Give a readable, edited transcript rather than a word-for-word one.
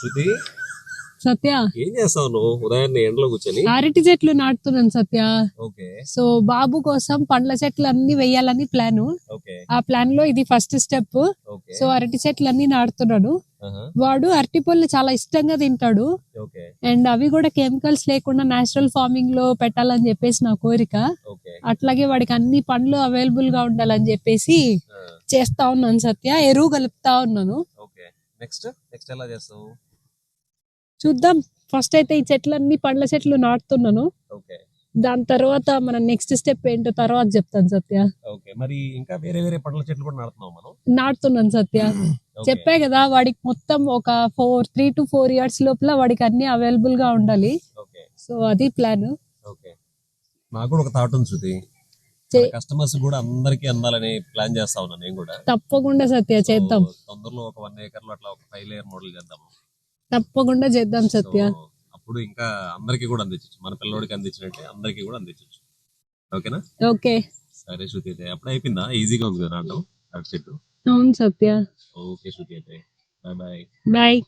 శృతి సత్య ఏం చేస్తావు నువ్వు ఉదయాన్నే ఎండలో కూర్చొని? అరటి చెట్లు నాటుతున్నాను సత్య. ఓకే సో బాబు కోసం పండ్ల చెట్లు అన్ని వేయాలని ప్లాన్. ఓకే ఆ ప్లాన్ లో ఇది ఫస్ట్ స్టెప్. ఓకే సో అరటి చెట్లు అన్ని నాటుతున్నాడు. వాడు అరటి పళ్ళు చాలా ఇష్టంగా తింటాడు. ఓకే అండ్ అవి కూడా కెమికల్స్ లేకుండా నేచురల్ ఫార్మింగ్ లో పెట్టాలని చెప్పేసి నా కోరిక. ఓకే అట్లాగే వాడికి అన్ని పండ్లు అవైలబుల్ గా ఉండాలని చెప్పేసి చేస్తా ఉన్నాను సత్య. ఎరువు కలుపుతా ఉన్నాను. ఓకే నెక్స్ట్ నెక్స్ట్ ఎలా చేస్తావు? చూద్దాం. ఫస్ట్ అయితే ఈ చెట్లన్నీ పండ్ల చెట్లు నాటుతున్నాను. ఓకే దాని తర్వాత మన నెక్స్ట్ స్టెప్ ఏంటో తర్వాత చెప్తాను సత్య. ఓకే మరి ఇంకా వేరే వేరే పండ్ల చెట్లు కూడా నాటుతున్నావు మనం? నాటుతున్నాను సత్య. ఓకే. చెప్పే కదా వాడికి మొత్తం ఒక 3 to 4 years లోపల వాడికి అన్ని అవైలబుల్ గా ఉండాలి. ఓకే సో అది ప్లాన్. ఓకే నాకు కూడా ఒక థాట్ ఉంది శృతి. కస్టమర్స్ కూడా అందరికి అందాలని ప్లాన్ చేస్తా ఉన్నా నేను కూడా. తప్పకుండా సత్య చేద్దాం. తొందరలో ఒక 1 acre లో అట్లా ఒక 5 layer మోడల్ చేద్దాము. తప్పకుండా చేద్దాం సత్య. So, అప్పుడు ఇంకా అందరికి కూడా అందించచ్చు, మన పిల్లోడికి అందించినట్టే అందరికి కూడా అందించచ్చు. ఓకేనా? ఓకే సరే శృతి అయితే అప్పుడు అయిపోయిందా? ఈజీగా ఉంది కదా నాటం అటు చెట్టు? అవును సత్య. ఓకే శృతి అయితే బాయ్ బాయ్. బాయ్.